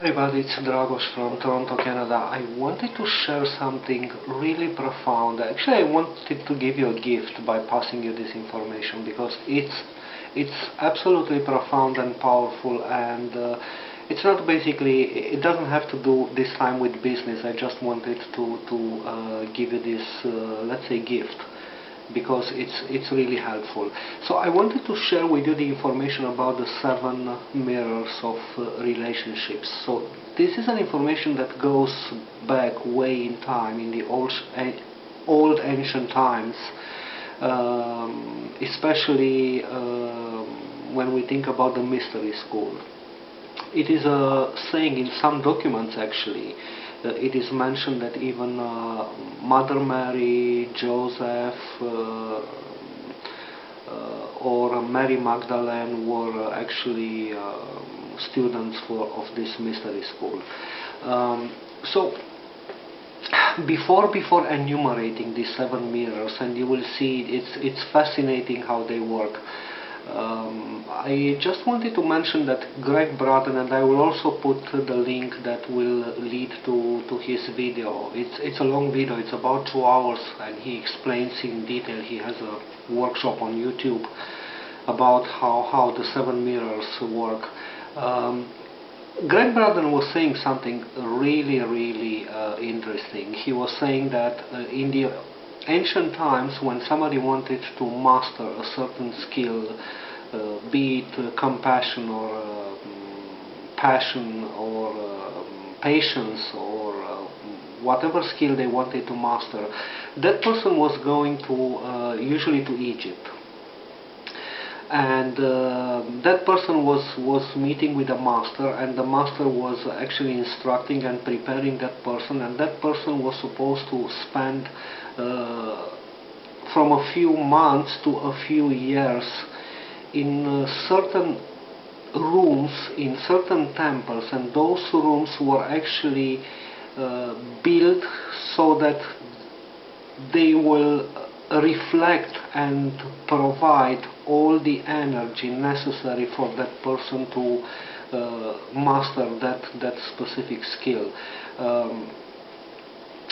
Everybody, it's Dragos from Toronto, Canada. I wanted to share something really profound. Actually, I wanted to give you a gift by passing you this information because it's absolutely profound and powerful, and it's not basically, it doesn't have to do this time with business. I just wanted to give you this, let's say, gift because it's really helpful. So I wanted to share with you the information about the 7 mirrors of relationships. So this is an information that goes back way in time, in the old ancient times, especially when we think about the mystery school. It is a saying in some documents actually. It is mentioned that even Mother Mary, Joseph, or Mary Magdalene were actually students of this mystery school. So before enumerating these 7 mirrors, and you will see it's fascinating how they work. I just wanted to mention that Greg Braden, and I will also put the link that will lead to his video. It's a long video, it's about 2 hours, and he explains in detail. He has a workshop on YouTube about how the 7 mirrors work. Greg Braden was saying something really interesting. He was saying that in the ancient times, when somebody wanted to master a certain skill, be it compassion or passion or patience or whatever skill they wanted to master, that person was going to usually to Egypt. And that person was meeting with a master, and the master was actually instructing and preparing that person, and that person was supposed to spend from a few months to a few years in certain rooms in certain temples, and those rooms were actually built so that they will reflect and provide all the energy necessary for that person to master that specific skill.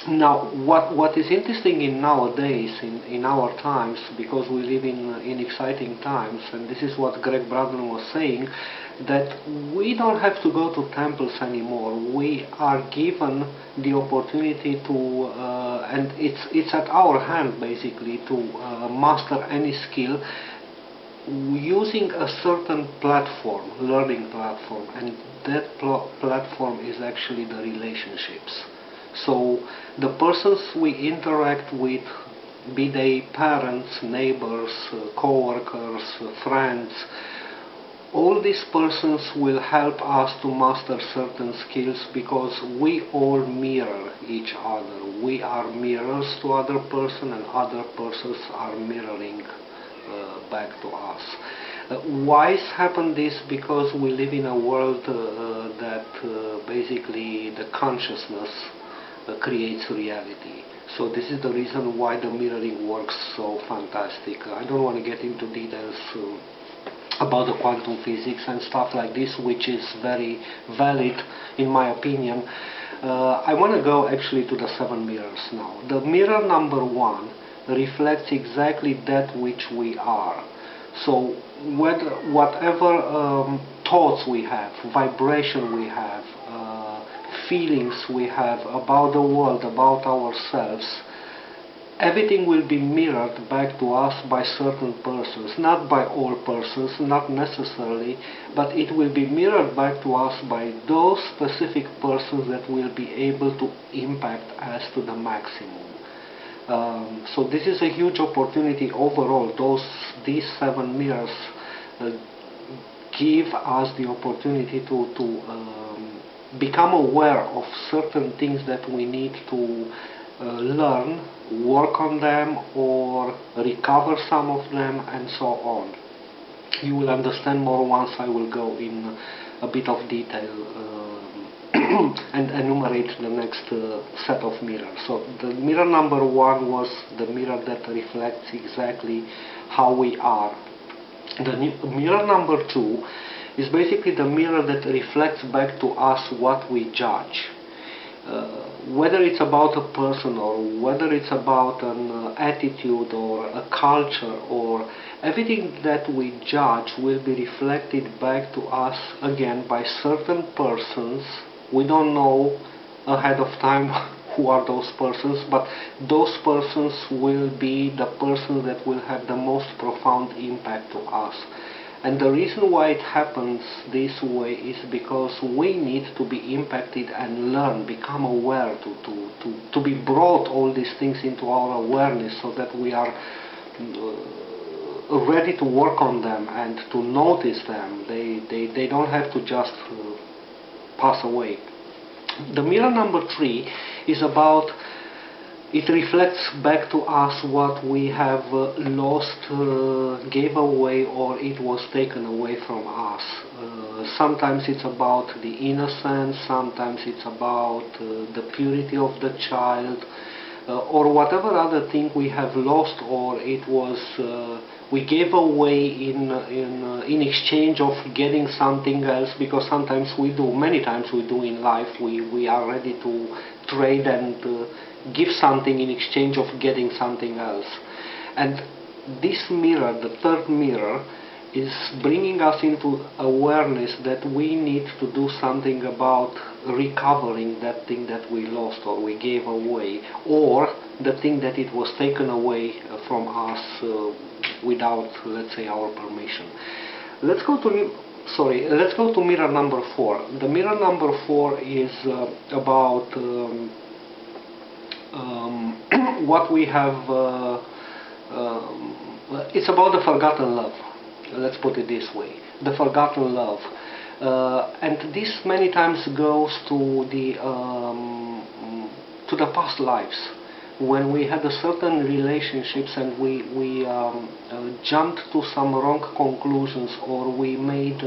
Now, what is interesting in nowadays, in our times, because we live in exciting times, and this is what Greg Braden was saying, that we don't have to go to temples anymore. We are given the opportunity to, and it's at our hand basically, to master any skill using a certain platform, learning platform, and that platform is actually the relationships. So the persons we interact with, be they parents, neighbors, co-workers, friends, all these persons will help us to master certain skills because we all mirror each other. We are mirrors to other person, and other persons are mirroring back to us. Why has happened this? Because we live in a world that basically the consciousness creates reality. So this is the reason why the mirroring works so fantastic. I don't want to get into details about the quantum physics and stuff like this, which is very valid in my opinion. I want to go actually to the 7 mirrors now. The mirror number 1 reflects exactly that which we are. So whatever thoughts we have, vibration we have, feelings we have about the world, about ourselves, everything will be mirrored back to us by certain persons, not by all persons, not necessarily, but it will be mirrored back to us by those specific persons that will be able to impact us to the maximum. So this is a huge opportunity overall. These 7 mirrors give us the opportunity to become aware of certain things that we need to learn, work on them, or recover some of them, and so on. You will understand more once I will go in a bit of detail and enumerate the next set of mirrors. So the mirror number 1 was the mirror that reflects exactly how we are. The mirror number 2 is basically the mirror that reflects back to us what we judge. Whether it's about a person or whether it's about an attitude or a culture, or everything that we judge will be reflected back to us again by certain persons. We don't know ahead of time who are those persons, but those persons will be the persons that will have the most profound impact to us. And the reason why it happens this way is because we need to be impacted and learn, become aware, to be brought all these things into our awareness, so that we are ready to work on them and to notice them. They don't have to just pass away. The mirror number 3 is about, it reflects back to us what we have lost, gave away, or it was taken away from us. Sometimes it's about the innocence, sometimes it's about the purity of the child, or whatever other thing we have lost, or it was we gave away in exchange of getting something else, because sometimes we do, many times we do in life, we are ready to trade and give something in exchange of getting something else. And this mirror, the third mirror, is bringing us into awareness that we need to do something about recovering that thing that we lost or we gave away, or the thing that it was taken away from us without, let's say, our permission. Let's go to mirror number 4. The mirror number 4 is about what we have. It's about the forgotten love. Let's put it this way: the forgotten love. And this many times goes to the past lives, when we had a certain relationships and we jumped to some wrong conclusions, or we made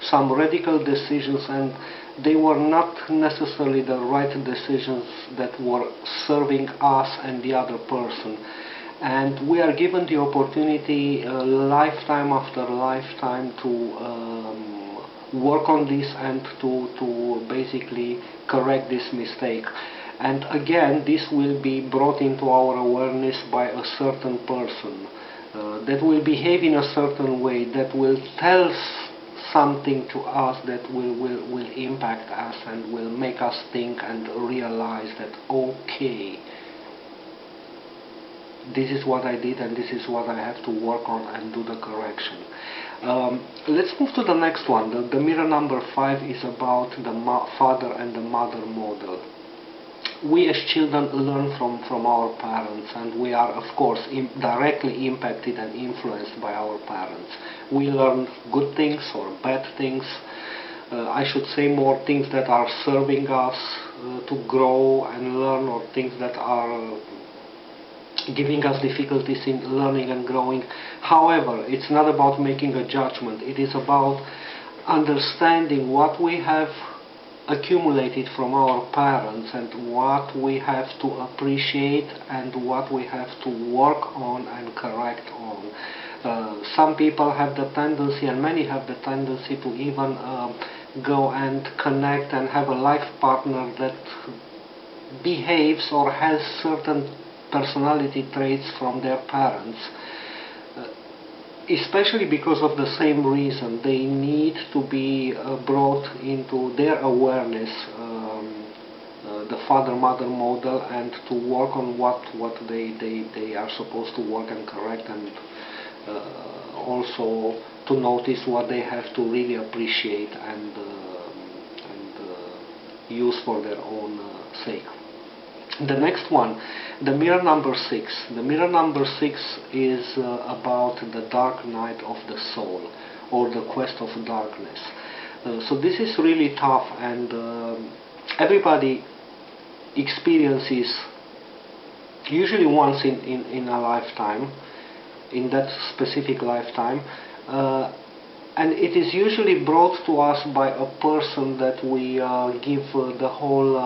some radical decisions, and they were not necessarily the right decisions that were serving us and the other person. And we are given the opportunity lifetime after lifetime to work on this and to basically correct this mistake. And again, this will be brought into our awareness by a certain person that will behave in a certain way, that will tell something to us that will impact us and will make us think and realize that, okay, this is what I did and this is what I have to work on and do the correction. Let's move to the next one. The mirror number 5 is about the father and the mother model. We as children learn from our parents, and we are of course directly impacted and influenced by our parents. We learn good things or bad things. I should say more things that are serving us to grow and learn, or things that are giving us difficulties in learning and growing. However, it's not about making a judgment. It is about understanding what we have accumulated from our parents and what we have to appreciate and what we have to work on and correct on. Some people have the tendency, and many have the tendency, to even go and connect and have a life partner that behaves or has certain personality traits from their parents, especially because of the same reason. They need to be brought into their awareness, the father-mother model, and to work on what they are supposed to work and correct, and also to notice what they have to really appreciate and use for their own sake. The next one, the mirror number 6. The mirror number 6 is about the dark night of the soul, or the quest of darkness. So this is really tough, and everybody experiences usually once in a lifetime, in that specific lifetime, and it is usually brought to us by a person that we give the whole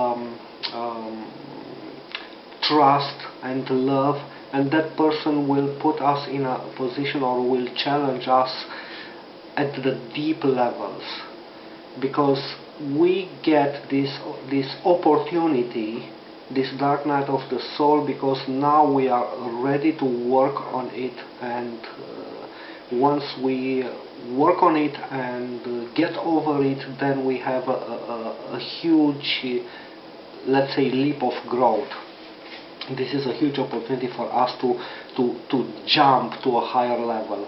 trust and love, and that person will put us in a position, or will challenge us at the deep levels, because we get this opportunity, this dark night of the soul, because now we are ready to work on it, and once we work on it and get over it, then we have a huge, let's say, leap of growth. This is a huge opportunity for us to jump to a higher level.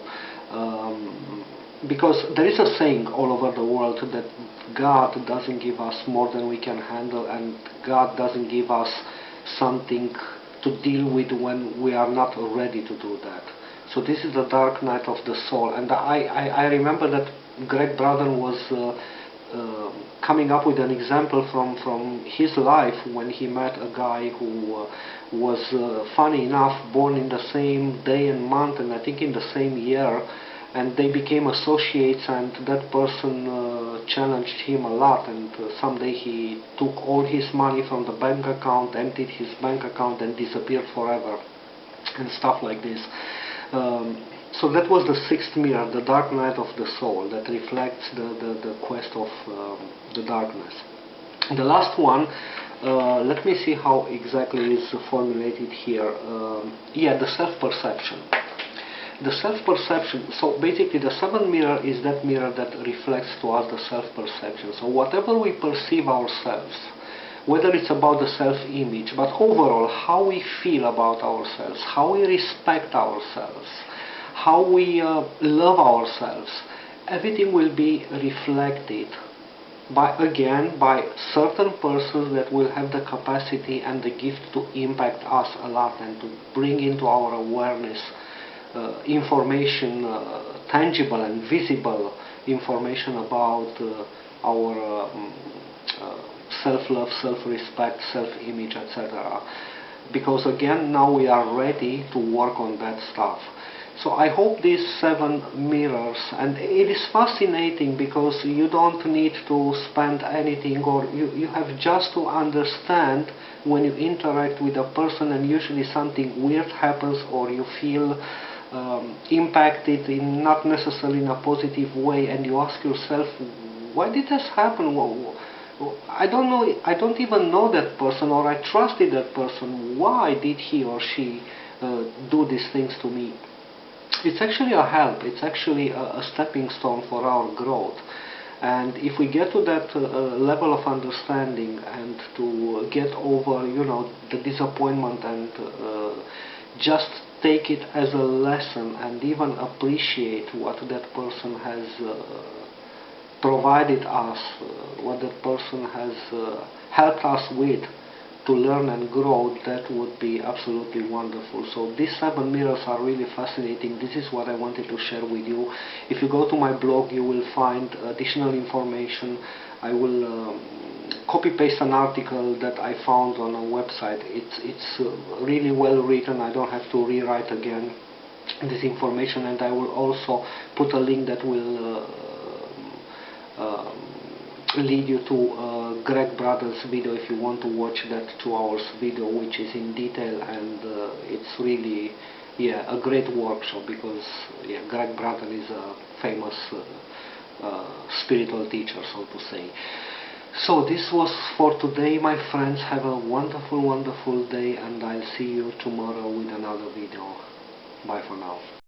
Because there is a saying all over the world that God doesn't give us more than we can handle, and God doesn't give us something to deal with when we are not ready to do that. So this is the dark night of the soul, and I remember that Greg Braden was coming up with an example from his life when he met a guy who was, funny enough, born in the same day and month, and I think in the same year, and they became associates, and that person challenged him a lot, and someday he took all his money from the bank account, emptied his bank account, and disappeared forever, and stuff like this. So that was the sixth mirror, the dark night of the soul, that reflects the quest of the darkness. The last one, let me see how exactly is formulated here. Yeah, the self-perception. The self-perception, so basically the seventh mirror is that mirror that reflects to us the self-perception. So whatever we perceive ourselves, whether it's about the self-image, but overall how we feel about ourselves, how we respect ourselves, how we love ourselves, everything will be reflected by certain persons that will have the capacity and the gift to impact us a lot and to bring into our awareness information, tangible and visible information about our self-love, self-respect, self-image, etc. Because again, now we are ready to work on that stuff. So I hope these 7 mirrors, and it is fascinating because you don't need to spend anything, or you have just to understand when you interact with a person and usually something weird happens, or you feel impacted in not necessarily in a positive way, and you ask yourself, why did this happen? I don't know, I don't even know that person, or I trusted that person. Why did he or she do these things to me? It's actually a help, it's actually a stepping stone for our growth. And if we get to that level of understanding and to get over, you know, the disappointment, and just take it as a lesson and even appreciate what that person has provided us, what that person has helped us with to learn and grow, that would be absolutely wonderful. So these 7 mirrors are really fascinating. This is what I wanted to share with you. If you go to my blog, you will find additional information. I will copy-paste an article that I found on a website. It's really well written. I don't have to rewrite again this information, and I will also put a link that will lead you to Greg Brothers' video if you want to watch that 2 hours video, which is in detail, and it's really, yeah, a great workshop, because yeah, Greg Braden is a famous spiritual teacher, so to say. So this was for today, my friends. Have a wonderful, wonderful day, and I'll see you tomorrow with another video. Bye for now.